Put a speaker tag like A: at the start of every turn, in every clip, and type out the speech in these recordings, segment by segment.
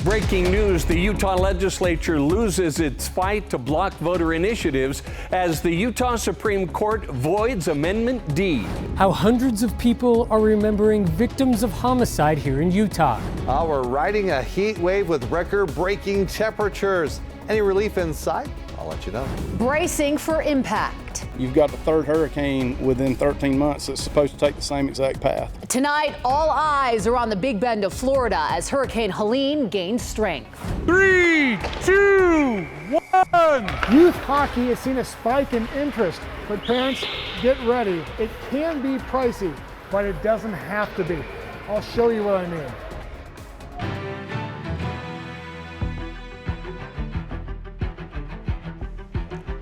A: Breaking news, the Utah legislature loses its fight to block voter initiatives as the Utah Supreme Court voids Amendment D.
B: How hundreds of people are remembering victims of homicide here in Utah.
C: We're riding a heat wave with record-breaking temperatures. Any relief in sight? I'll let you know.
D: Bracing for impact.
E: You've got the third hurricane within 13 months that's supposed to take the same exact path.
D: Tonight, all eyes are on the Big Bend of Florida as Hurricane Helene gains strength.
F: 3, 2, 1. Youth hockey has seen a spike in interest, but parents, get ready. It can be pricey, but it doesn't have to be. I'll show you what I mean.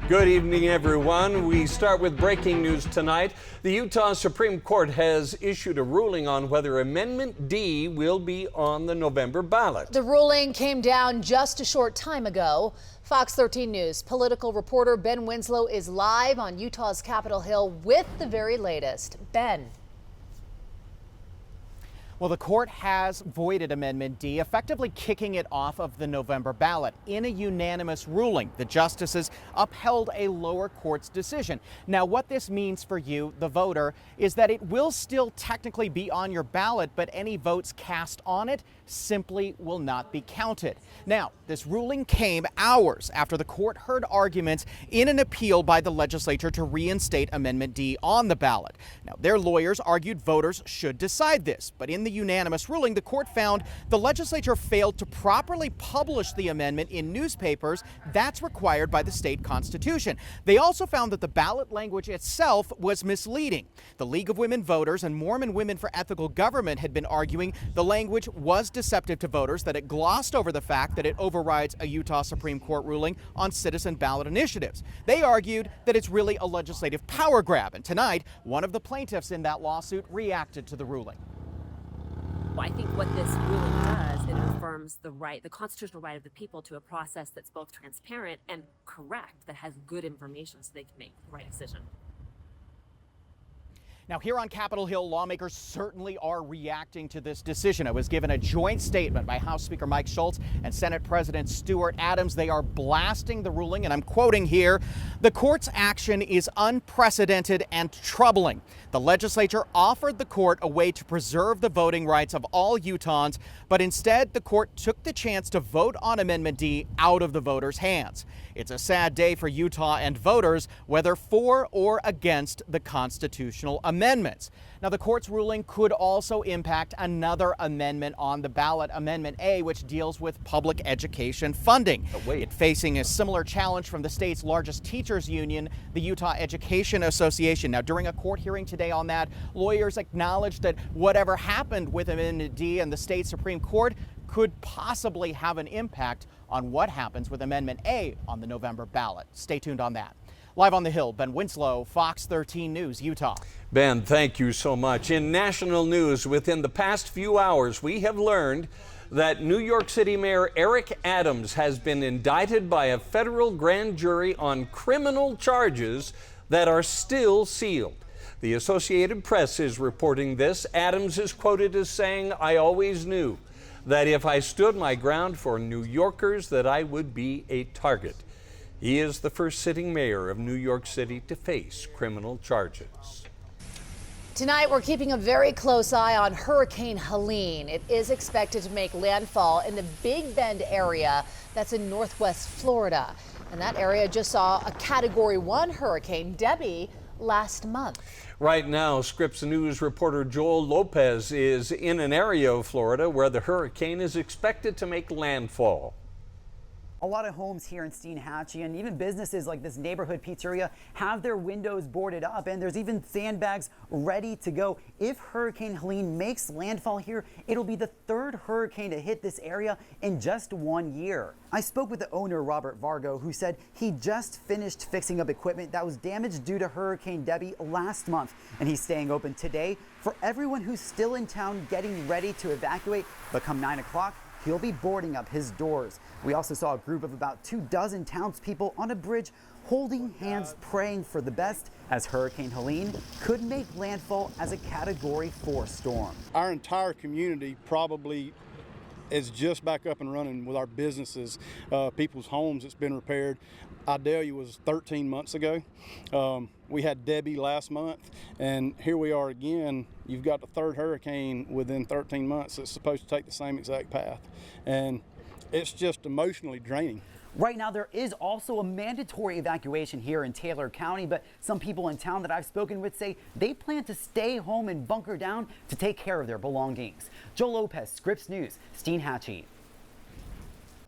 A: Good evening, everyone. We start with breaking news tonight. The Utah Supreme Court has issued a ruling on whether Amendment D will be on the November ballot.
D: The ruling came down just a short time ago. Fox 13 News political reporter Ben Winslow is live on Utah's Capitol Hill with the very latest. Ben.
G: Well, the court has voided Amendment D, effectively kicking it off of the November ballot. In a unanimous ruling, the justices upheld a lower court's decision. Now, what this means for you, the voter, is that it will still technically be on your ballot, but any votes cast on it simply will not be counted. Now, this ruling came hours after the court heard arguments in an appeal by the legislature to reinstate Amendment D on the ballot. Now, their lawyers argued voters should decide this, but in the unanimous ruling, the court found the legislature failed to properly publish the amendment in newspapers. That's required by the state constitution. They also found that the ballot language itself was misleading. The League of Women Voters and Mormon Women for Ethical Government had been arguing the language was deceptive to voters, that it glossed over the fact that it overrides a Utah Supreme Court ruling on citizen ballot initiatives. They argued that it's really a legislative power grab, and tonight, one of the plaintiffs in that lawsuit reacted to the ruling.
H: I think what this ruling does, it affirms the constitutional right of the people to a process that's both transparent and correct, that has good information so they can make the right decision.
G: Now, here on Capitol Hill, lawmakers certainly are reacting to this decision. It was given a joint statement by House Speaker Mike Schultz and Senate President Stuart Adams. They are blasting the ruling, and I'm quoting here, "The court's action is unprecedented and troubling. The legislature offered the court a way to preserve the voting rights of all Utahns, but instead the court took the chance to vote on Amendment D out of the voters' hands. It's a sad day for Utah and voters, whether for or against the constitutional amendments." Now, the court's ruling could also impact another amendment on the ballot, Amendment A, which deals with public education funding. It's facing a similar challenge from the state's largest teachers union, the Utah Education Association. Now, during a court hearing today on that, lawyers acknowledged that whatever happened with Amendment D and the state Supreme Court could possibly have an impact on what happens with Amendment A on the November ballot. Stay tuned on that. Live on the Hill, Ben Winslow, Fox 13 News, Utah.
A: Ben, thank you so much. In national news, within the past few hours, we have learned that New York City Mayor Eric Adams has been indicted by a federal grand jury on criminal charges that are still sealed. The Associated Press is reporting this. Adams is quoted as saying, "I always knew that if I stood my ground for New Yorkers, that I would be a target." He is the first sitting mayor of New York City to face criminal charges.
D: Tonight, we're keeping a very close eye on Hurricane Helene. It is expected to make landfall in the Big Bend area that's in northwest Florida. And that area just saw a Category 1 hurricane, Debbie, last month.
A: Right now, Scripps News reporter Joel Lopez is in an area of Florida where the hurricane is expected to make landfall.
I: A lot of homes here in Steinhatchee and even businesses like this neighborhood pizzeria have their windows boarded up, and there's even sandbags ready to go. If Hurricane Helene makes landfall here, it'll be the third hurricane to hit this area in just 1 year. I spoke with the owner, Robert Vargo, who said he just finished fixing up equipment that was damaged due to Hurricane Debbie last month, and he's staying open today for everyone who's still in town getting ready to evacuate. But come 9 o'clock, he'll be boarding up his doors. We also saw a group of about 24 townspeople on a bridge holding hands, praying for the best, as Hurricane Helene could make landfall as a Category 4 storm.
E: Our entire community probably it's just back up and running with our businesses, people's homes. It's been repaired. Idalia was 13 months ago. We had Debbie last month, and here we are again. You've got the third hurricane within 13 months that's supposed to take the same exact path, and it's just emotionally draining.
I: Right now, there is also a mandatory evacuation here in Taylor County, but some people in town that I've spoken with say they plan to stay home and bunker down to take care of their belongings. Joe Lopez, Scripps News, Steinhatchee.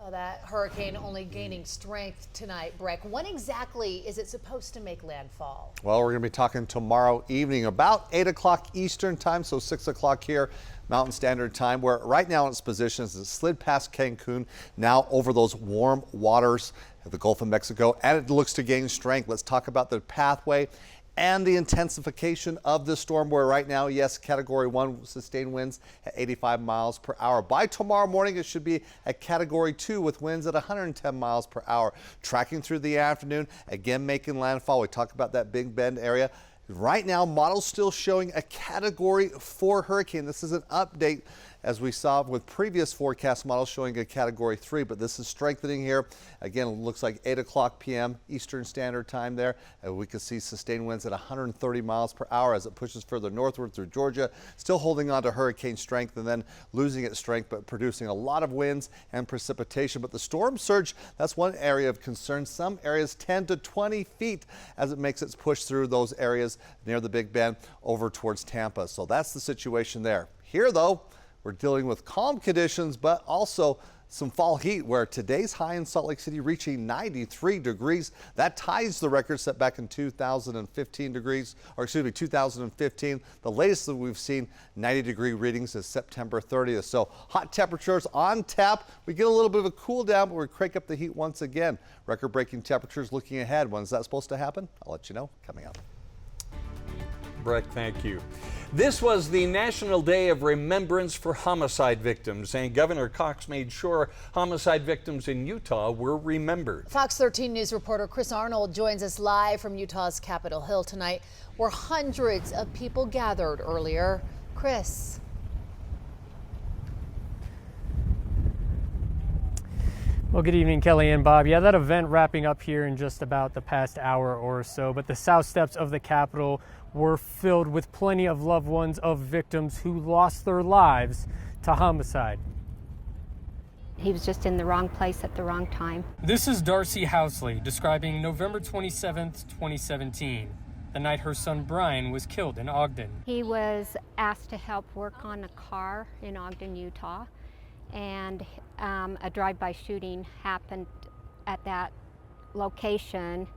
D: Oh, that hurricane only gaining strength tonight, Breck. When exactly is it supposed to make landfall?
C: Well, we're going to be talking tomorrow evening about 8 o'clock Eastern time, so 6 o'clock here Mountain Standard Time, where right now in its position is it slid past Cancun, now over those warm waters of the Gulf of Mexico, and it looks to gain strength. Let's talk about the pathway and the intensification of the storm, where right now, yes, Category 1 sustained winds at 85 miles per hour. By tomorrow morning, it should be a Category 2 with winds at 110 miles per hour. Tracking through the afternoon, again making landfall. We talk about that Big Bend area. Right now, models still showing a Category 4 hurricane. This is an update as we saw with previous forecast models showing a Category 3, but this is strengthening here. Again, it looks like 8 o'clock p.m. Eastern Standard Time there. We can see sustained winds at 130 miles per hour as it pushes further northward through Georgia, still holding on to hurricane strength and then losing its strength, but producing a lot of winds and precipitation. But the storm surge, that's one area of concern. Some areas 10 to 20 feet as it makes its push through those areas near the Big Bend over towards Tampa. So that's the situation there. Here, though, we're dealing with calm conditions, but also some fall heat, where today's high in Salt Lake City reaching 93 degrees. That ties the record set back in 2015. The latest that we've seen 90-degree readings is September 30th. So hot temperatures on tap. We get a little bit of a cool down, but we crank up the heat once again. Record-breaking temperatures looking ahead. When's that supposed to happen? I'll let you know coming up.
A: Breck, thank you. This was the National Day of Remembrance for Homicide Victims, and Governor Cox made sure homicide victims in Utah were remembered.
D: Fox 13 News reporter Chris Arnold joins us live from Utah's Capitol Hill tonight, where hundreds of people gathered earlier. Chris.
B: Well, good evening, Kelly and Bob. Yeah, that event wrapping up here in just about the past hour or so, but the south steps of the Capitol were filled with plenty of loved ones of victims who lost their lives to homicide.
J: He was just in the wrong place at the wrong time.
B: This is Darcy Housley describing November 27th, 2017, the night her son Brian was killed in Ogden.
J: He was asked to help work on a car in Ogden, Utah, and a drive-by shooting happened at that location.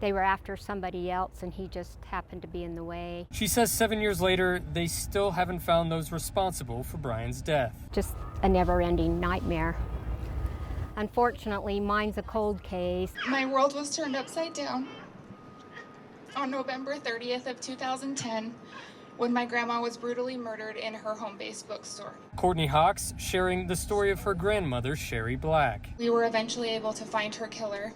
J: They were after somebody else, and he just happened to be in the way.
B: She says 7 years later, they still haven't found those responsible for Brian's death.
J: Just a never-ending nightmare. Unfortunately, mine's a cold case.
K: My world was turned upside down on November 30th of 2010 when my grandma was brutally murdered in her home-based bookstore.
B: Courtney Hawks sharing the story of her grandmother, Sherry Black.
K: We were eventually able to find her killer,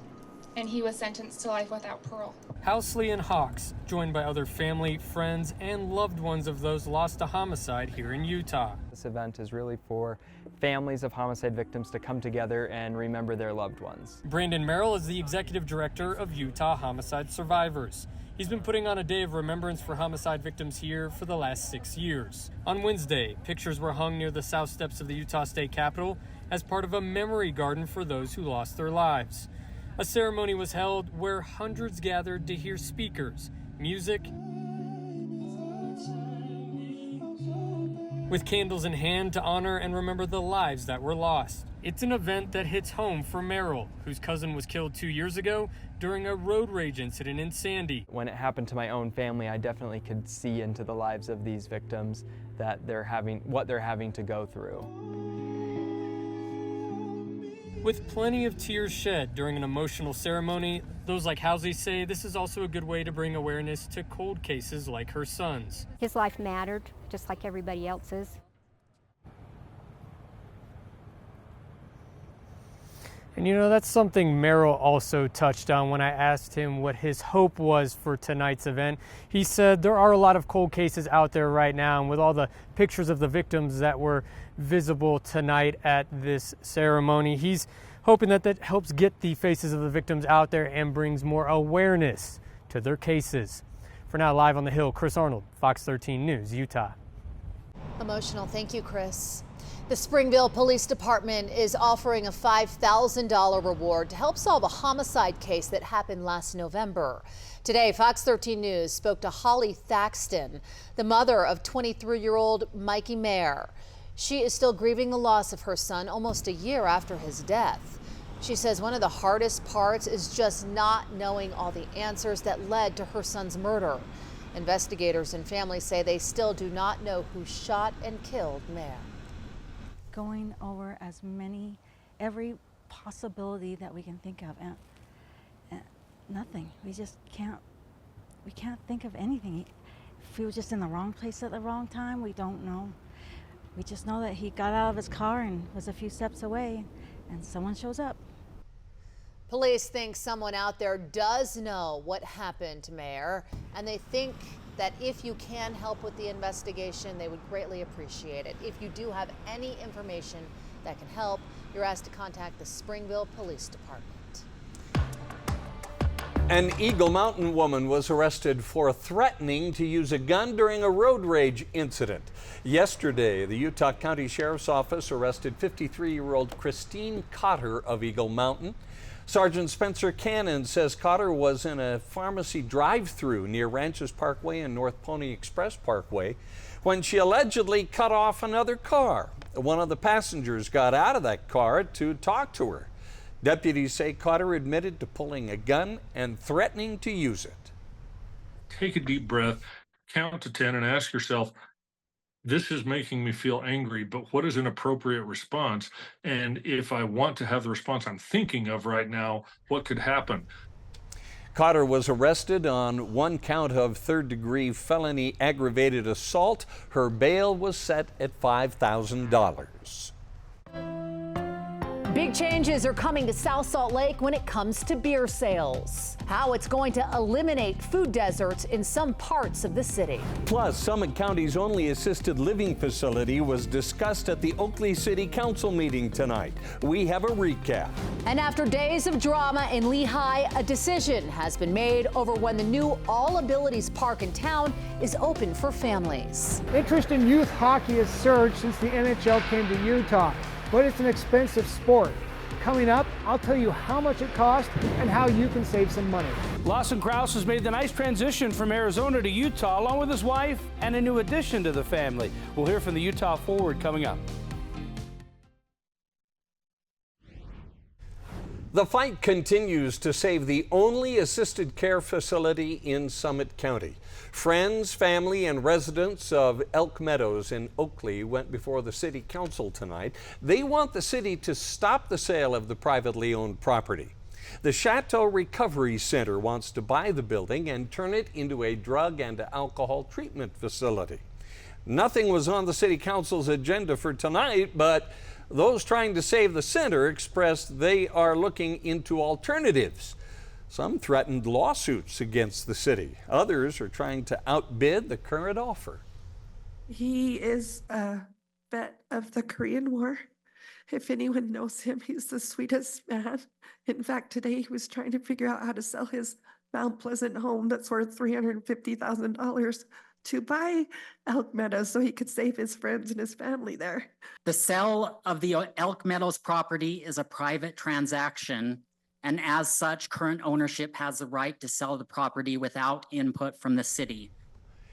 K: and he was sentenced to life without parole.
B: Housley and Hawks, joined by other family, friends, and loved ones of those lost to homicide here in Utah.
L: This event is really for families of homicide victims to come together and remember their loved ones.
B: Brandon Merrill is the executive director of Utah Homicide Survivors. He's been putting on a day of remembrance for homicide victims here for the last 6 years. On Wednesday, pictures were hung near the south steps of the Utah State Capitol as part of a memory garden for those who lost their lives. A ceremony was held where hundreds gathered to hear speakers, music, with candles in hand to honor and remember the lives that were lost. It's an event that hits home for Merrill, whose cousin was killed 2 years ago during a road rage incident in Sandy.
L: When it happened to my own family, I definitely could see into the lives of these victims that what they're having to go through.
B: With plenty of tears shed during an emotional ceremony, those like Housley say this is also a good way to bring awareness to cold cases like her son's.
J: His life mattered, just like everybody else's.
B: And you know, that's something Merrill also touched on when I asked him what his hope was for tonight's event. He said there are a lot of cold cases out there right now, and with all the pictures of the victims that were visible tonight at this ceremony, he's hoping that that helps get the faces of the victims out there and brings more awareness to their cases. For now, live on the Hill, Chris Arnold, Fox 13 News, Utah.
D: Emotional. Thank you, Chris. The Springville Police Department is offering a $5,000 reward to help solve a homicide case that happened last November. Today, Fox 13 News spoke to Holly Thaxton, the mother of 23-year-old Mikey Mayer. She is still grieving the loss of her son almost a year after his death. She says one of the hardest parts is just not knowing all the answers that led to her son's murder. Investigators and families say they still do not know who shot and killed Mayer.
M: Going over every possibility that we can think of, and nothing. We just can't think of anything. If he was just in the wrong place at the wrong time, we don't know. We just know that he got out of his car and was a few steps away, and someone shows up.
D: Police think someone out there does know what happened to Mayer, and they think that if you can help with the investigation, they would greatly appreciate it. If you do have any information that can help, you're asked to contact the Springville Police Department.
A: An Eagle Mountain woman was arrested for threatening to use a gun during a road rage incident. Yesterday, the Utah County Sheriff's Office arrested 53-year-old Christine Cotter of Eagle Mountain. Sergeant Spencer Cannon says Cotter was in a pharmacy drive-thru near Ranches Parkway and North Pony Express Parkway when she allegedly cut off another car. One of the passengers got out of that car to talk to her. Deputies say Cotter admitted to pulling a gun and threatening to use it.
N: Take a deep breath, count to 10, and ask yourself, this is making me feel angry, but what is an appropriate response? And if I want to have the response I'm thinking of right now, what could happen?
A: Cotter was arrested on one count of third-degree felony aggravated assault. Her bail was set at $5,000.
D: Big changes are coming to South Salt Lake when it comes to beer sales. How it's going to eliminate food deserts in some parts of the city.
A: Plus, Summit County's only assisted living facility was discussed at the Oakley City Council meeting tonight. We have a recap.
D: And after days of drama in Lehigh, a decision has been made over when the new All Abilities Park in town is open for families.
F: Interest in youth hockey has surged since the NHL came to Utah, but it's an expensive sport. Coming up, I'll tell you how much it costs and how you can save some money.
O: Lawson Krause has made the nice transition from Arizona to Utah along with his wife and a new addition to the family. We'll hear from the Utah Forward coming up.
A: The fight continues to save the only assisted care facility in Summit County. Friends, family, and residents of Elk Meadows in Oakley went before the city council tonight. They want the city to stop the sale of the privately owned property. The Chateau Recovery Center wants to buy the building and turn it into a drug and alcohol treatment facility. Nothing was on the city council's agenda for tonight, but those trying to save the center expressed they are looking into alternatives. Some threatened lawsuits against the city. Others are trying to outbid the current offer.
P: He is a vet of the Korean War. If anyone knows him, he's the sweetest man. In fact, today he was trying to figure out how to sell his Mount Pleasant home that's worth $350,000 to buy Elk Meadows so he could save his friends and his family there.
Q: The sale of the Elk Meadows property is a private transaction, and as such, current ownership has the right to sell the property without input from the city.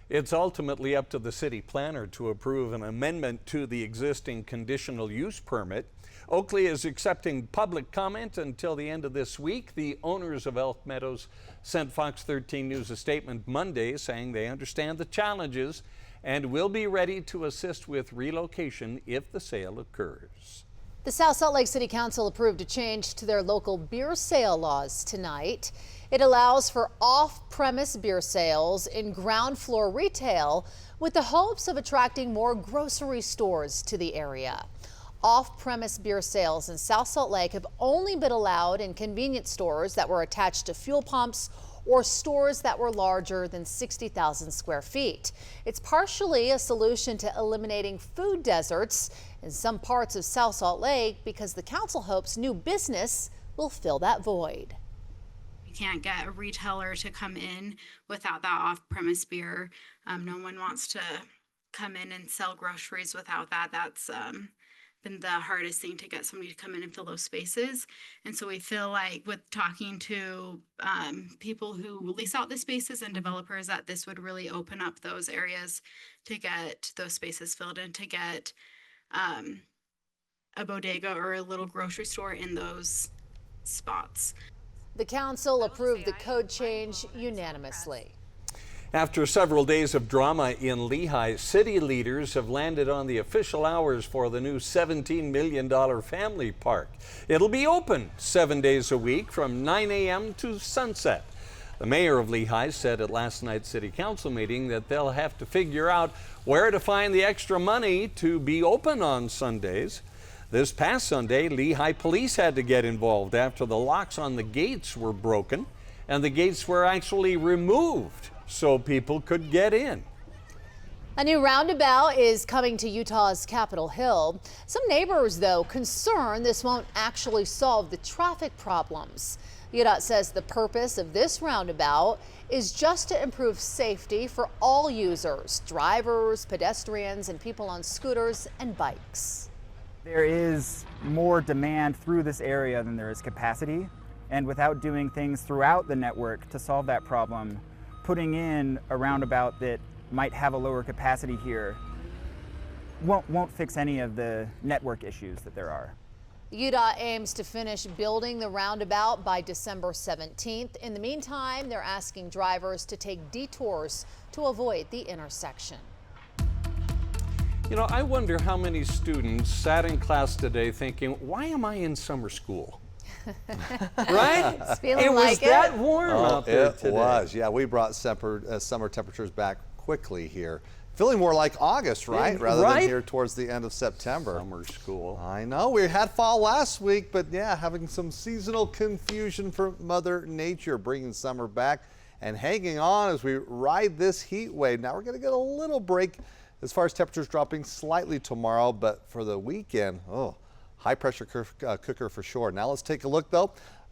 A: It's ultimately up to the city planner to approve an amendment to the existing conditional use permit. Oakley is accepting public comment until the end of this week. The owners of Elk Meadows sent Fox 13 News a statement Monday saying they understand the challenges and will be ready to assist with relocation if the sale occurs.
D: The South Salt Lake City Council approved a change to their local beer sale laws tonight. It allows for off-premise beer sales in ground floor retail with the hopes of attracting more grocery stores to the area. Off-premise beer sales in South Salt Lake have only been allowed in convenience stores that were attached to fuel pumps or stores that were larger than 60,000 square feet. It's partially a solution to eliminating food deserts in some parts of South Salt Lake because the council hopes new business will fill that void.
R: You can't get a retailer to come in without that off-premise beer. No one wants to come in and sell groceries without that. That's been the hardest thing to get somebody to come in and fill those spaces. And so we feel like with talking to people who lease out the spaces and developers that this would really open up those areas to get those spaces filled and to get a bodega or a little grocery store in those spots.
D: The council approved the code change unanimously.
A: After several days of drama in Lehigh, city leaders have landed on the official hours for the new $17 million family park. It'll be open 7 days a week from 9 a.m. to sunset. The mayor of Lehigh said at last night's city council meeting that they'll have to figure out where to find the extra money to be open on Sundays. This past Sunday, Lehigh police had to get involved after the locks on the gates were broken and the gates were actually removed so people could get in.
D: A new roundabout is coming to Utah's Capitol Hill. Some neighbors, though, concerned this won't actually solve the traffic problems. UDOT says the purpose of this roundabout is just to improve safety for all users, drivers, pedestrians, and people on scooters and bikes.
S: There is more demand through this area than there is capacity, and without doing things throughout the network to solve that problem, putting in a roundabout that might have a lower capacity here won't fix any of the network issues that there are.
D: UDOT aims to finish building the roundabout by December 17th. In the meantime, they're asking drivers to take detours to avoid the intersection.
A: You know, I wonder how many students sat in class today thinking, why am I in summer school? Right?
D: It's feeling
A: it
D: like
A: was that warm
C: Oh,
A: out there
C: it
A: today.
C: was. Yeah, we brought summer temperatures back quickly here. Feeling more like August, right? Rather than here towards the end of September.
A: Summer school.
C: I know. We had fall last week, but yeah, having some seasonal confusion for Mother Nature, bringing summer back and hanging on as we ride this heat wave. Now we're going to get a little break as far as temperatures dropping slightly tomorrow, but for the weekend, high pressure cooker for sure. Now let's take a look though.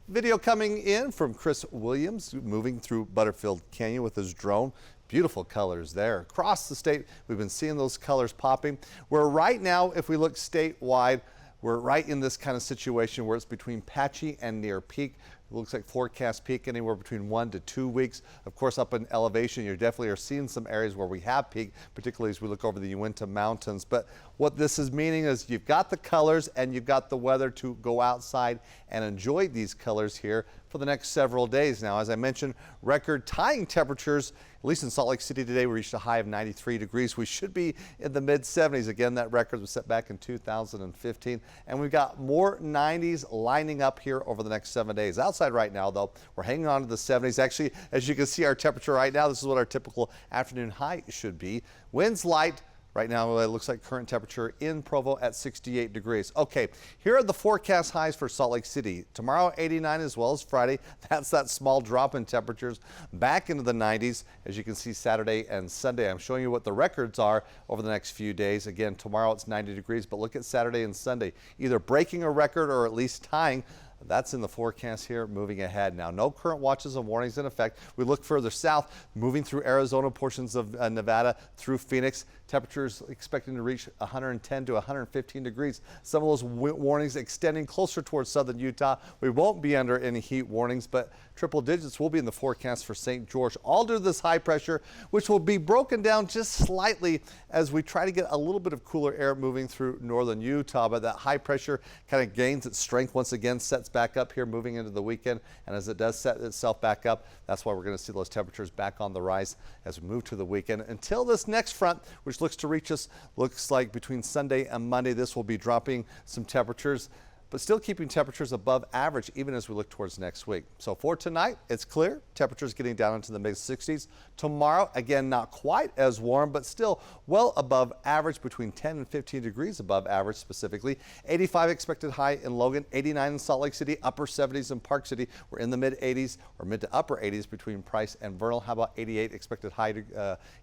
C: Video coming in from Chris Williams moving through Butterfield Canyon with his drone. Beautiful colors there. Across the state, we've been seeing those colors popping. We're right now, if we look statewide, we're right in this kind of situation where it's between patchy and near peak. It looks like forecast peak anywhere between 1 to 2 weeks. Of course, up in elevation, you definitely are seeing some areas where we have peak, particularly as we look over the Uinta Mountains. But what this is meaning is you've got the colors and you've got the weather to go outside and enjoy these colors here for the next several days. Now, as I mentioned, record tying temperatures, at least in Salt Lake City today, we reached a high of 93 degrees. We should be in the mid 70s. Again, that record was set back in 2015. And we've got more 90s lining up here over the next 7 days. Outside right now, though, we're hanging on to the 70s. Actually, as you can see, our temperature right now, this is what our typical afternoon high should be. Winds light. Right now, it looks like current temperature in Provo at 68 degrees. Okay, here are the forecast highs for Salt Lake City. Tomorrow, 89 as well as Friday. That's that small drop in temperatures back into the 90s. As you can see, Saturday and Sunday. I'm showing you what the records are over the next few days. Again, tomorrow it's 90 degrees, but look at Saturday and Sunday. Either breaking a record or at least tying. That's in the forecast here moving ahead. Now, no current watches and warnings in effect. We look further south, moving through Arizona, portions of Nevada, through Phoenix. Temperatures expecting to reach 110 to 115 degrees. Some of those warnings extending closer towards southern Utah. We won't be under any heat warnings, but triple digits will be in the forecast for St. George, all due to this high pressure, which will be broken down just slightly as we try to get a little bit of cooler air moving through northern Utah. But that high pressure kind of gains its strength once again, sets back up here moving into the weekend. And as it does set itself back up, that's why we're going to see those temperatures back on the rise as we move to the weekend. Until this next front, which looks to reach us, looks like between Sunday and Monday, this will be dropping some temperatures. but still keeping temperatures above average even as we look towards next week. So for tonight, it's clear. Temperatures getting down into the mid-60s. Tomorrow, again, not quite as warm, but still well above average, between 10 and 15 degrees above average specifically. 85 expected high in Logan, 89 in Salt Lake City, upper 70s in Park City. We're in the mid-80s or mid to upper 80s between Price and Vernal. How about 88 expected high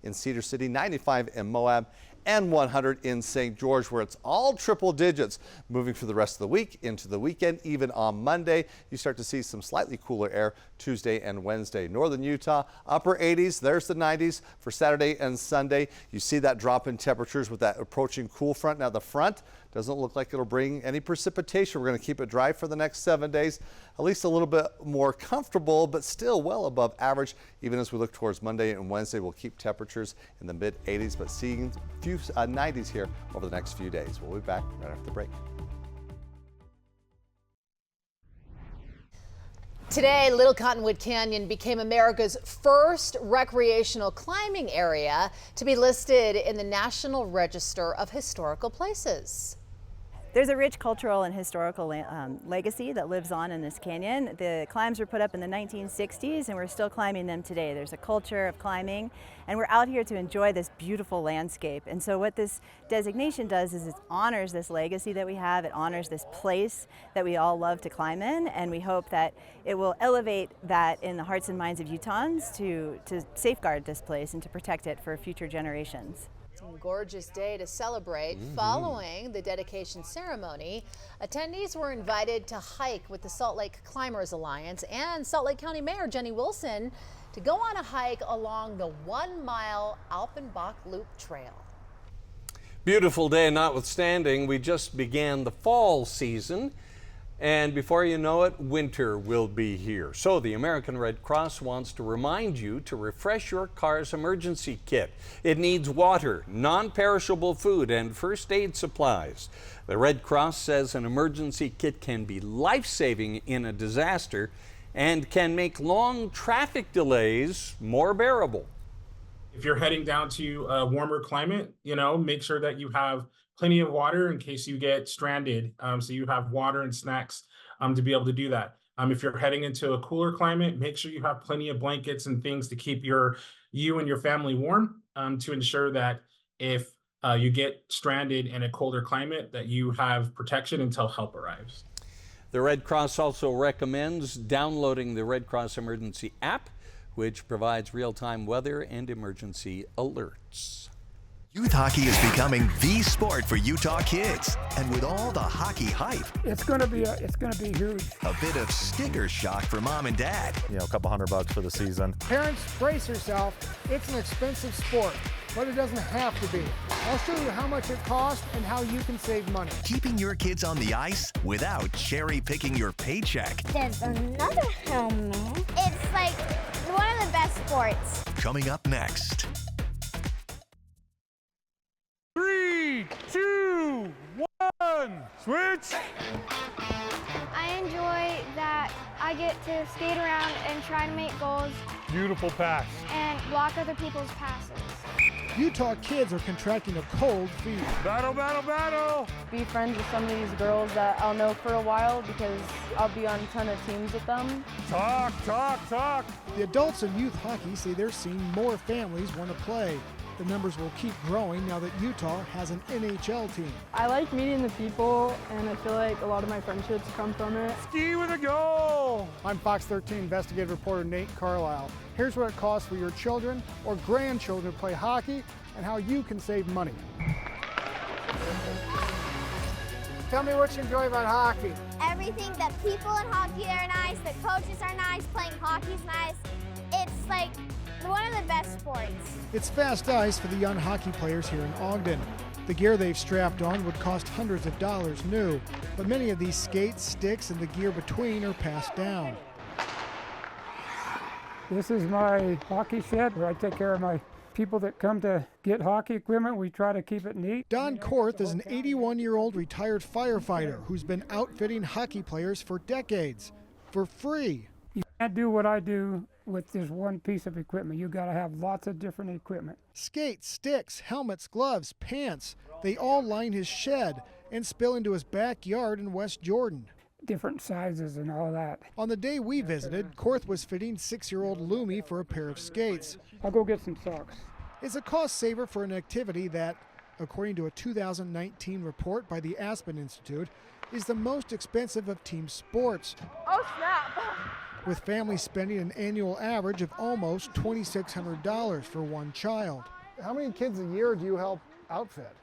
C: in Cedar City, 95 in Moab, and 100 in St. George, where it's all triple digits. Moving for the rest of the week into the weekend, even on Monday, you start to see some slightly cooler air Tuesday and Wednesday. Northern Utah, upper 80s, there's the 90s for Saturday and Sunday. You see that drop in temperatures with that approaching cool front. Now the front doesn't look like it'll bring any precipitation. We're going to keep it dry for the next 7 days, at least a little bit more comfortable, but still well above average. Even as we look towards Monday and Wednesday, we'll keep temperatures in the mid 80s, but seeing a few 90s here over the next few days. We'll be back right after the break.
D: Today, Little Cottonwood Canyon became America's first recreational climbing area to be listed in the National Register of Historical Places.
T: There's a rich cultural and historical legacy that lives on in this canyon. The climbs were put up in the 1960s and we're still climbing them today. There's a culture of climbing and we're out here to enjoy this beautiful landscape. And so what this designation does is it honors this legacy that we have. It honors this place that we all love to climb in, and we hope that it will elevate that in the hearts and minds of Utahns to safeguard this place and to protect it for future generations.
D: Gorgeous day to celebrate. Following the dedication ceremony, attendees were invited to hike with the Salt Lake Climbers Alliance and Salt Lake County Mayor Jenny Wilson to go on a hike along the 1-mile Alpenbach Loop Trail.
A: Beautiful day notwithstanding, we just began the fall season. And before you know it, winter will be here. So the American Red Cross wants to remind you to refresh your car's emergency kit. It needs water, non-perishable food, and first aid supplies. The Red Cross says an emergency kit can be life-saving in a disaster and can make long traffic delays more bearable.
U: If you're heading down to a warmer climate, make sure that you have plenty of water in case you get stranded. So you have water and snacks to be able to do that. If you're heading into a cooler climate, make sure you have plenty of blankets and things to keep you and your family warm, to ensure that if you get stranded in a colder climate, that you have protection until help arrives.
A: The Red Cross also recommends downloading the Red Cross Emergency app, which provides real-time weather and emergency alerts.
V: Youth hockey is becoming the sport for Utah kids, and with all the hockey hype,
F: It's gonna be huge.
V: a bit of sticker shock for mom and dad.
W: A couple $100 for the season.
F: Parents, brace yourself. It's an expensive sport, but it doesn't have to be. I'll show you how much it costs and how you can save money.
V: Keeping your kids on the ice without cherry-picking your paycheck.
X: There's another helmet. It's like one of the best sports.
V: Coming up next.
F: 3, 2, 1, switch!
X: I enjoy that I get to skate around and try to make goals
F: Beautiful pass.
X: and block other people's passes.
F: Utah kids are contracting a cold feet. Battle, battle, battle!
Y: Be friends with some of these girls that I'll know for a while because I'll be on a ton of teams with them.
F: Talk, talk, talk! The adults in youth hockey say they're seeing more families want to play. The numbers will keep growing now that Utah has an NHL team.
Y: I like meeting the people, and I feel like a lot of my friendships come from it.
F: Ski with a goal! I'm Fox 13 investigative reporter Nate Carlisle. Here's what it costs for your children or grandchildren to play hockey and how you can save money. Tell me what you enjoy about hockey.
X: Everything, that people in hockey are nice, the coaches are nice, playing hockey's nice. It's like one of the best sports.
F: It's fast ice for the young hockey players here in Ogden. The gear they've strapped on would cost hundreds of dollars new, but many of these skates, sticks, and the gear between are passed down.
Z: This is my hockey shed where I take care of my people that come to get hockey equipment. We try to keep it neat.
F: Don Korth is an 81-year-old retired firefighter who's been outfitting hockey players for decades for free.
Z: You can't do what I do with just one piece of equipment. You got to have lots of different equipment.
F: Skates, sticks, helmets, gloves, pants, they all line his shed.
E: and spill into his backyard in West Jordan.
Z: Different sizes and all that.
E: On the day we visited, Korth was fitting 6-year-old Lumi for a pair of skates.
Z: I'll go get some socks.
E: It's a cost saver for an activity that, according to a 2019 report by the Aspen Institute, is the most expensive of team sports.
Y: Oh, snap.
E: With families spending an annual average of almost $2,600 for one child. How many kids a year do you help outfit?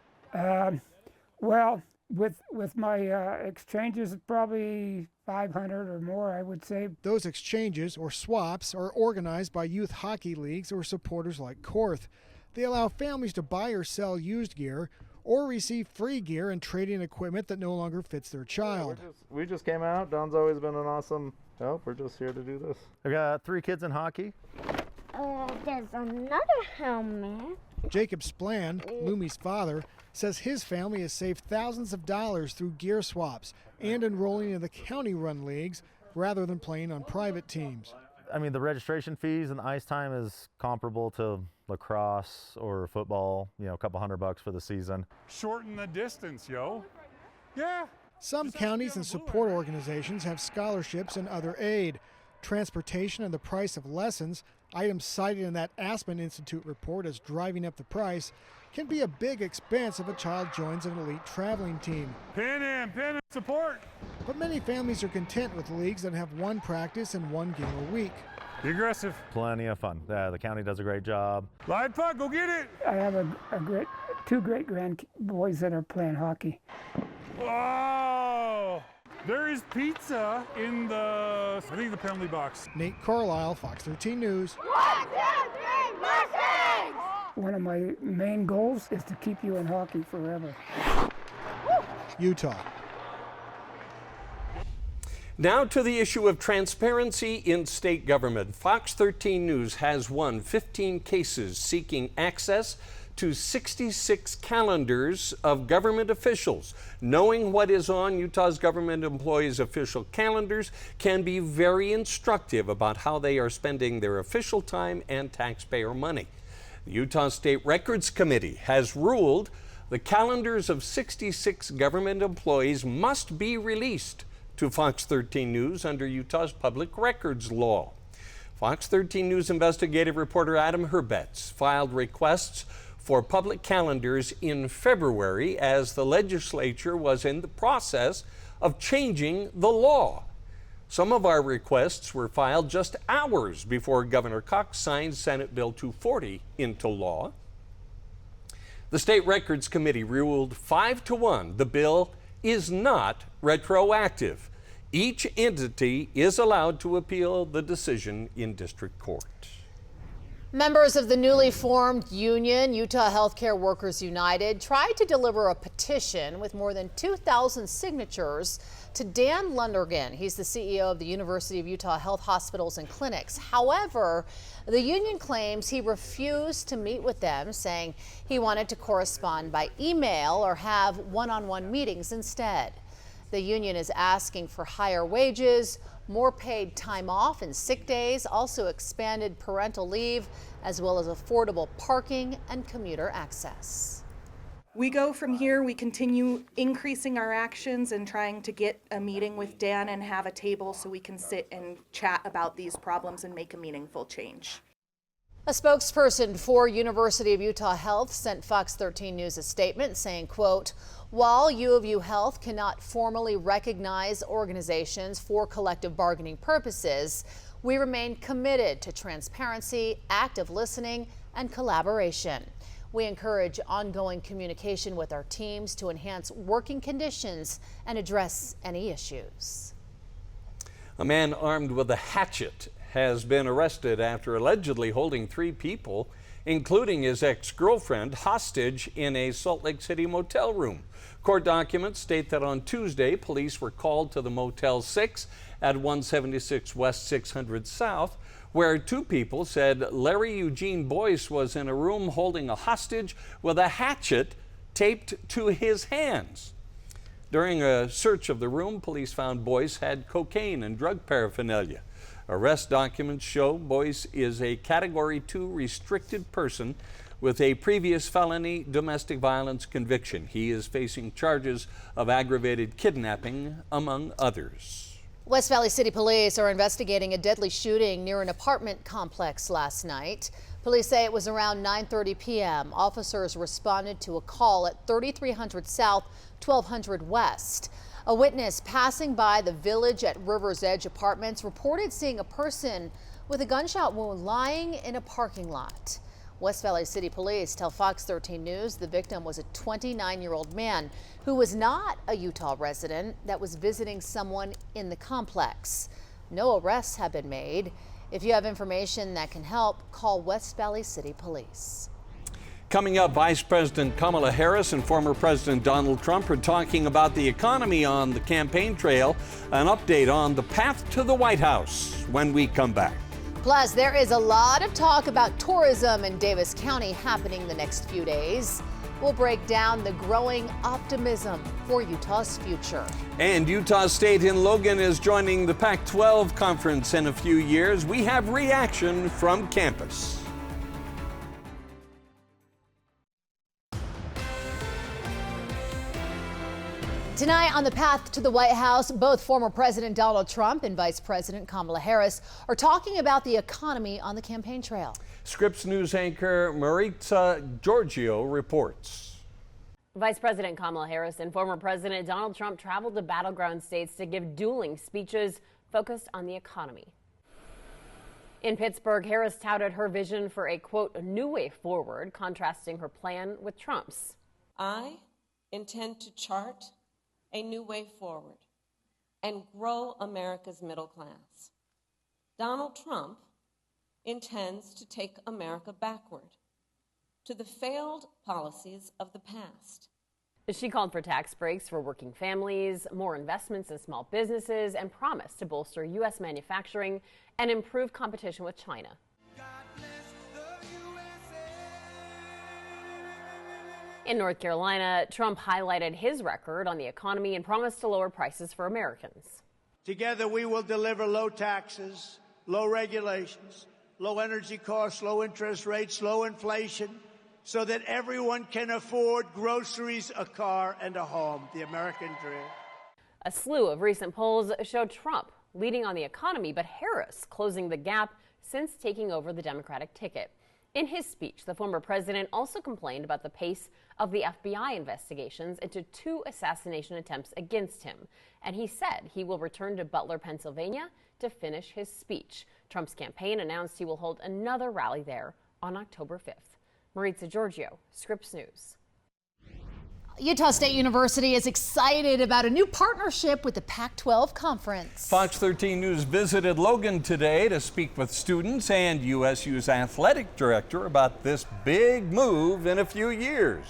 Z: Well, with my exchanges, probably 500 or more, I would say.
E: Those exchanges, or swaps, are organized by youth hockey leagues or supporters like Korth. They allow families to buy or sell used gear or receive free gear and trade in equipment that no longer fits their child.
W: We just came out. Don's always been an awesome help. We're just here to do this. I've got 3 kids in hockey.
X: There's another helmet.
E: Jacob Spland, Lumi's father, says his family has saved thousands of dollars through gear swaps and enrolling in the county-run leagues rather than playing on private teams.
W: I mean, the registration fees and the ice time is comparable to lacrosse or football, you know, a couple $100 for the season.
F: Shorten the distance, yo. Yeah.
E: Some counties and support organizations have scholarships and other aid. Transportation and the price of lessons, items cited in that Aspen Institute report as driving up the price, can be a big expense if a child joins an elite traveling team.
F: Pin in support.
E: But many families are content with leagues that have one practice and one game a week.
F: Be aggressive.
W: Plenty of fun. The county does a great job.
F: Live puck, go get it. I have two great grandboys that are playing hockey. Oh, there is pizza in the penalty box.
E: Nate Carlisle, Fox 13 News.
X: 1, 2, 3, Mustangs!
Z: One of my main goals is to keep you in hockey forever.
E: Utah.
A: Now to the issue of transparency in state government. Fox 13 News has won 15 cases seeking access to 66 calendars of government officials. Knowing what is on Utah's government employees' official calendars can be very instructive about how they are spending their official time and taxpayer money. The Utah State Records Committee has ruled the calendars of 66 government employees must be released to Fox 13 News under Utah's public records law. Fox 13 News investigative reporter Adam Herbetz filed requests for public calendars in February as the legislature was in the process of changing the law. Some of our requests were filed just hours before Governor Cox signed Senate Bill 240 into law. The State Records Committee ruled 5-1 the bill is not retroactive. Each entity is allowed to appeal the decision in district court.
D: Members of the newly formed union, Utah Healthcare Workers United, tried to deliver a petition with more than 2,000 signatures to Dan Lundergan. He's the CEO of the University of Utah Health Hospitals and Clinics. However, the union claims he refused to meet with them, saying he wanted to correspond by email or have one-on-one meetings instead. The union is asking for higher wages, more paid time off and sick days, also expanded parental leave, as well as affordable parking and commuter access.
G: We go from here, we continue increasing our actions and trying to get a meeting with Dan and have a table so we can sit and chat about these problems and make a meaningful change.
D: A spokesperson for University of Utah Health sent Fox 13 News a statement saying, quote, while U of U Health cannot formally recognize organizations for collective bargaining purposes, we remain committed to transparency, active listening, and collaboration. We encourage ongoing communication with our teams to enhance working conditions and address any issues.
A: A man armed with a hatchet has been arrested after allegedly holding 3 people, including his ex-girlfriend, hostage in a Salt Lake City motel room. Court documents state that on Tuesday, police were called to the Motel 6 at 176 West 600 South, where 2 people said Larry Eugene Boyce was in a room holding a hostage with a hatchet taped to his hands. During a search of the room, police found Boyce had cocaine and drug paraphernalia. Arrest documents show Boyce is a Category 2 restricted person with a previous felony domestic violence conviction. He is facing charges of aggravated kidnapping, among others.
D: West Valley City Police are investigating a deadly shooting near an apartment complex last night. Police say it was around 9:30 p.m. Officers responded to a call at 3300 South, 1200 West. A witness passing by the Village at River's Edge Apartments reported seeing a person with a gunshot wound lying in a parking lot. West Valley City Police tell Fox 13 News the victim was a 29-year-old man who was not a Utah resident that was visiting someone in the complex. No arrests have been made. If you have information that can help, call West Valley City Police.
A: Coming up, Vice President Kamala Harris and former President Donald Trump are talking about the economy on the campaign trail. An update on the path to the White House when we come back.
D: Plus, there is a lot of talk about tourism in Davis County happening the next few days. We'll break down the growing optimism for Utah's future.
A: And Utah State in Logan is joining the Pac-12 conference in a few years. We have reaction from campus.
D: Tonight on the path to the White House, both former President Donald Trump and Vice President Kamala Harris are talking about the economy on the campaign trail.
A: Scripps News anchor Maritza Giorgio reports.
B: Vice President Kamala Harris and former President Donald Trump traveled to battleground states to give dueling speeches focused on the economy. In Pittsburgh, Harris touted her vision for a, quote, new way forward, contrasting her plan with Trump's.
H: I intend to chart a new way forward and grow America's middle class. Donald Trump intends to take America backward to the failed policies of the past.
B: She called for tax breaks for working families, more investments in small businesses, and promised to bolster U.S. manufacturing and improve competition with China. In North Carolina, Trump highlighted his record on the economy and promised to lower prices for Americans.
I: Together, we will deliver low taxes, low regulations, low energy costs, low interest rates, low inflation, so that everyone can afford groceries, a car, and a home, the American dream.
B: A slew of recent polls show Trump leading on the economy, but Harris closing the gap since taking over the Democratic ticket. In his speech, the former president also complained about the pace of the FBI investigations into 2 assassination attempts against him. And he said he will return to Butler, Pennsylvania to finish his speech. Trump's campaign announced he will hold another rally there on October 5th. Maritza Giorgio, Scripps News.
D: Utah State University is excited about a new partnership with the Pac-12 Conference.
A: Fox 13 News visited Logan today to speak with students and USU's athletic director about this big move in a few years.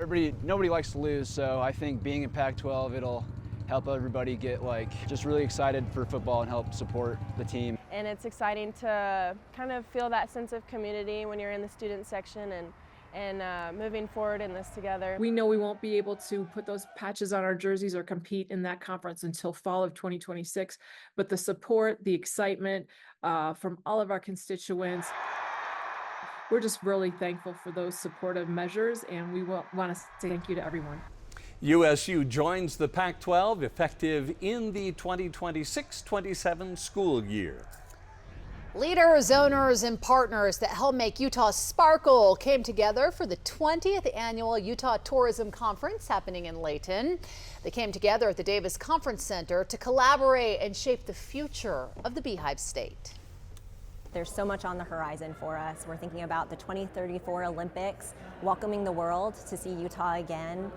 J: Nobody likes to lose, so I think being in Pac-12, it'll help everybody get just really excited for football and help support the team.
Y: And it's exciting to kind of feel that sense of community when you're in the student section and moving forward in this together.
K: We know we won't be able to put those patches on our jerseys or compete in that conference until fall of 2026, but the support, the excitement from all of our constituents, we're just really thankful for those supportive measures, and we want to say thank you to everyone.
A: USU joins the Pac-12 effective in the 2026-27 school year.
D: Leaders, owners, and partners that help make Utah sparkle came together for the 20th annual Utah Tourism Conference happening in Layton. They came together at the Davis Conference Center to collaborate and shape the future of the Beehive State.
L: There's so much on the horizon for us. We're thinking about the 2034 Olympics, welcoming the world to see Utah again.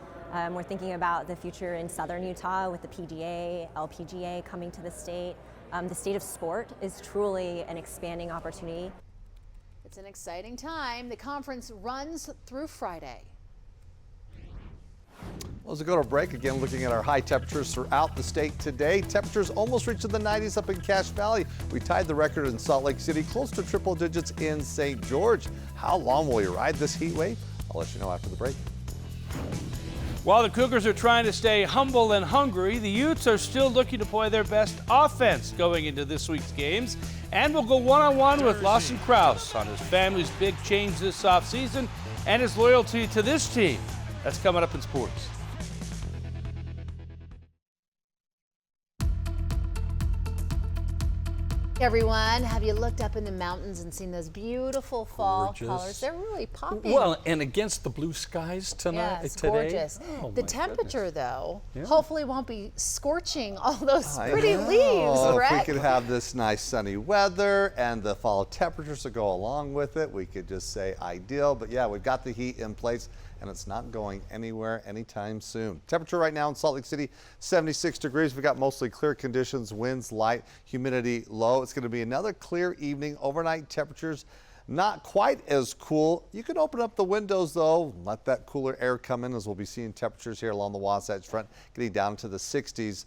L: We're thinking about the future in southern Utah with the PGA, LPGA coming to the state. The state of sport is truly an expanding opportunity.
D: It's an exciting time. The conference runs through Friday.
C: Well, as we go to break, again looking at our high temperatures throughout the state today. Temperatures almost reaching the 90s up in Cache Valley. We tied the record in Salt Lake City, close to triple digits in St. George. How long will we ride this heat wave? I'll let you know after the break.
M: While the Cougars are trying to stay humble and hungry, the Utes are still looking to play their best offense going into this week's games. And we'll go one-on-one with Lawson Crouse on his family's big change this offseason and his loyalty to this team. That's coming up in sports.
D: Everyone, have you looked up in the mountains and seen those beautiful fall
A: Gorgeous.
D: colors? They're really popping.
A: Well, and against the blue skies tonight,
D: yes,
A: today.
D: gorgeous.
A: Oh,
D: the
A: my
D: temperature,
A: goodness.
D: though,
A: Yeah.
D: hopefully won't be scorching all those
C: I
D: pretty
C: know.
D: leaves,
C: If
D: correct?
C: we could have this nice sunny weather and the fall temperatures to go along with it, we could just say ideal. But yeah, we've got the heat in place and it's not going anywhere anytime soon. Temperature right now in Salt Lake City, 76 degrees. We've got mostly clear conditions, winds light, humidity low. It's going to be another clear evening. Overnight temperatures not quite as cool. You can open up the windows though, let that cooler air come in, as we'll be seeing temperatures here along the Wasatch Front getting down to the 60s.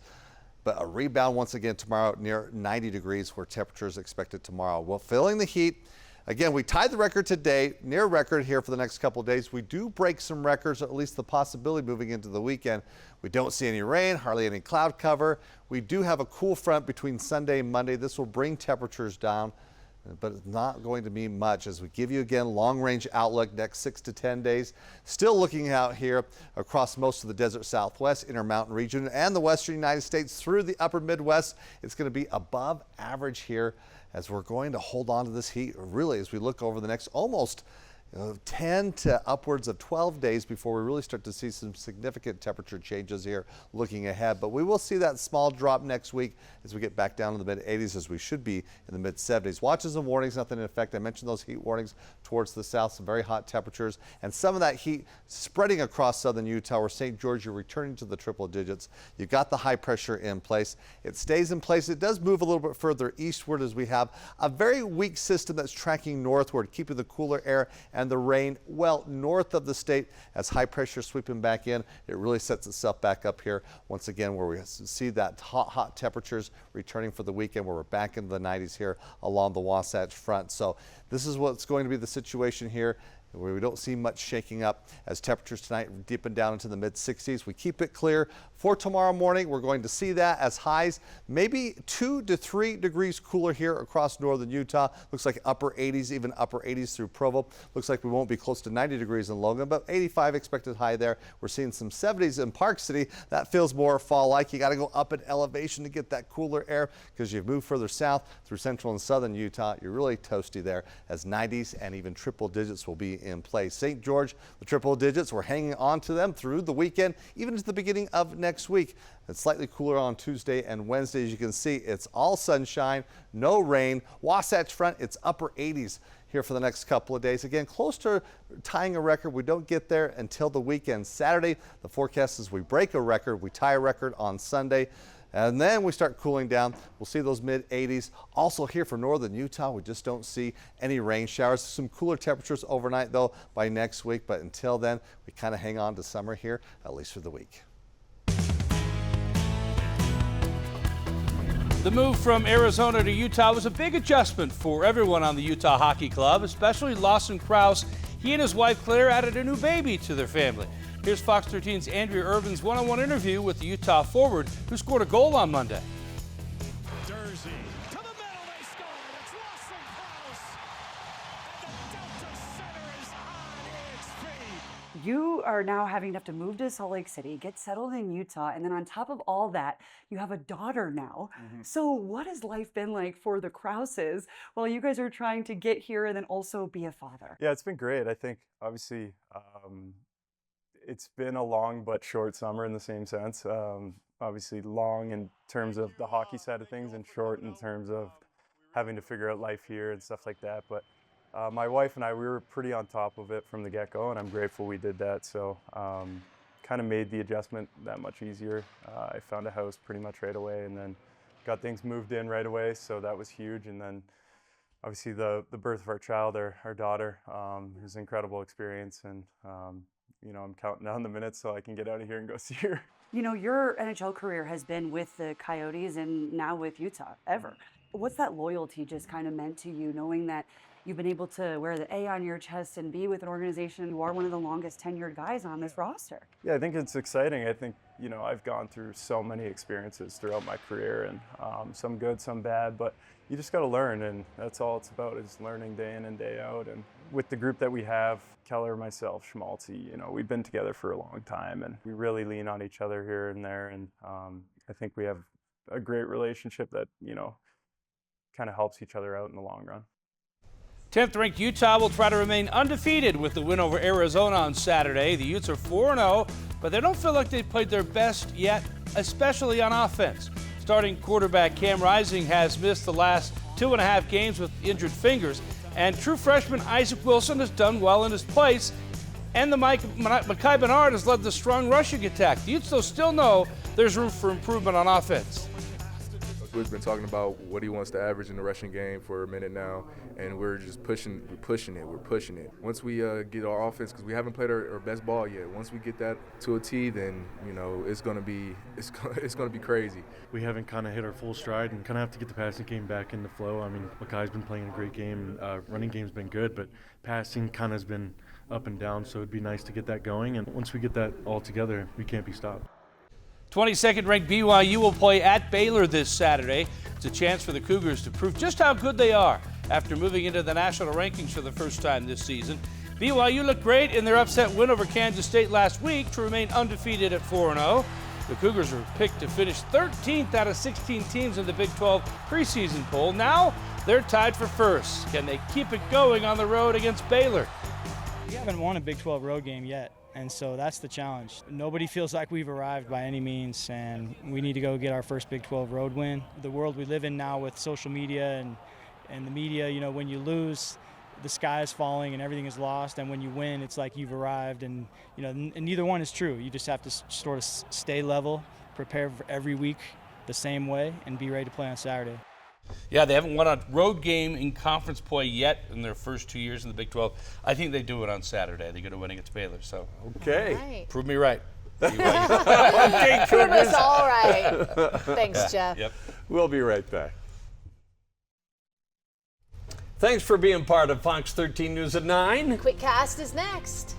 C: But a rebound once again tomorrow near 90 degrees where temperatures expected tomorrow. Well, feeling the heat. Again, we tied the record today, near record here for the next couple of days. We do break some records, or at least the possibility moving into the weekend. We don't see any rain, hardly any cloud cover. We do have a cool front between Sunday and Monday. This will bring temperatures down, but it's not going to be much as we give you again long-range outlook next 6 to 10 days. Still looking out here across most of the desert Southwest, Intermountain region, and the western United States through the upper Midwest. It's going to be above average here as we're going to hold on to this heat really as we look over the next almost 10 to upwards of 12 days before we really start to see some significant temperature changes here looking ahead. But we will see that small drop next week as we get back down to the mid-80s, as we should be in the mid-70s. Watches and warnings, nothing in effect. I mentioned those heat warnings towards the south, some very hot temperatures, and some of that heat spreading across southern Utah, where St. George, you're returning to the triple digits. You've got the high pressure in place. It stays in place. It does move a little bit further eastward as we have a very weak system that's tracking northward, keeping the cooler air and the rain well north of the state. As high pressure sweeping back in, it really sets itself back up here once again, where we see that hot temperatures returning for the weekend, where we're back into the 90s here along the Wasatch Front. So this is what's going to be the situation here, where we don't see much shaking up as temperatures tonight deepen down into the mid-60s. We keep it clear for tomorrow morning. We're going to see that as highs maybe 2 to 3 degrees cooler here across northern Utah. Looks like upper 80s, even upper 80s through Provo. Looks like we won't be close to 90 degrees in Logan, but 85 expected high there. We're seeing some 70s in Park City. That feels more fall-like. You got to go up in elevation to get that cooler air, because you've moved further south through central and southern Utah. You're really toasty there, as 90s and even triple digits will be in place. St. George, the triple digits, we're hanging on to them through the weekend, even to the beginning of next week. It's slightly cooler on Tuesday and Wednesday. As you can see, it's all sunshine, no rain. Wasatch Front, it's upper 80s here for the next couple of days. Again, close to tying a record. We don't get there until the weekend. Saturday, the forecast is we break a record, we tie a record on Sunday, and then we start cooling down. We'll see those mid-80s. Also here for northern Utah, we just don't see any rain showers. Some cooler temperatures overnight, though, by next week. But until then, we kind of hang on to summer here, at least for the week.
M: The move from Arizona to Utah was a big adjustment for everyone on the Utah Hockey Club, especially Lawson Crouse. He and his wife Claire added a new baby to their family. Here's Fox 13's Andrea Irvin's one-on-one interview with the Utah forward who scored a goal on Monday.
N: Jersey to the middle, they score. It's Lawson Crouse. And the Delta Center is on its feet.
O: You are now having to have to move to Salt Lake City, get settled in Utah, and then on top of all that, you have a daughter now. So what has life been like for the Crouses while you guys are trying to get here and then also be a father?
P: Yeah, it's been great. I think obviously it's been a long but short summer in the same sense. Obviously long in terms of the hockey side of things and short in terms of having to figure out life here and stuff like that. But my wife and I, we were pretty on top of it from the get-go, and I'm grateful we did that. So kind of made the adjustment that much easier. I found a house pretty much right away and then got things moved in right away. So that was huge. And then obviously the birth of our child, our daughter, was an incredible experience. And you know, I'm counting down the minutes so I can get out of here and go see her.
O: You know, your NHL career has been with the Coyotes and now with Utah, ever. What's that loyalty just kind of meant to you, knowing that you've been able to wear the A on your chest and be with an organization? You are one of the longest tenured guys on this roster.
P: Yeah, I think it's exciting. I think, I've gone through so many experiences throughout my career, and some good, some bad, but you just got to learn, and that's all it's about, is learning day in and day out. And with the group that we have, Keller, myself, Schmaltzy, we've been together for a long time, and we really lean on each other here and there, and I think we have a great relationship that, kind of helps each other out in the long run.
M: 10th ranked Utah will try to remain undefeated with the win over Arizona on Saturday. The Utes are 4-0, but they don't feel like they've played their best yet, especially on offense. Starting quarterback Cam Rising has missed the last 2.5 games with injured fingers, and true freshman Isaac Wilson has done well in his place, and the Mekhi Bernard has led the strong rushing attack. The Utes, though, still know there's room for improvement on offense.
Q: We've been talking about what he wants to average in the rushing game for a minute now, and we're just pushing it. Once we get our offense, because we haven't played our best ball yet. Once we get that to a T, then it's gonna be crazy.
R: We haven't kind of hit our full stride, and kind of have to get the passing game back in the flow. I mean, Mekhi's been playing a great game. Running game's been good, but passing kind of has been up and down. So it'd be nice to get that going, and once we get that all together, we can't be stopped.
M: 22nd ranked BYU will play at Baylor this Saturday. It's a chance for the Cougars to prove just how good they are after moving into the national rankings for the first time this season. BYU looked great in their upset win over Kansas State last week to remain undefeated at 4-0. The Cougars were picked to finish 13th out of 16 teams in the Big 12 preseason poll. Now they're tied for first. Can they keep it going on the road against Baylor?
S: We haven't won a Big 12 road game yet. And so that's the challenge. Nobody feels like we've arrived by any means, and we need to go get our first Big 12 road win. The world we live in now with social media and the media, when you lose, the sky is falling and everything is lost, and when you win, it's like you've arrived, and and neither one is true. You just have to sort of stay level, prepare for every week the same way, and be ready to play on Saturday.
M: Yeah, they haven't won a road game in conference play yet in their first 2 years in the Big 12. I think they do it on Saturday. They're going to win against Baylor. So,
A: okay.
D: Right.
M: Prove me right.
A: Okay,
D: Prove us all right. Thanks, Jeff.
A: Yep. We'll be right back. Thanks for being part of Fox 13 News at 9.
D: Quick Cast is next.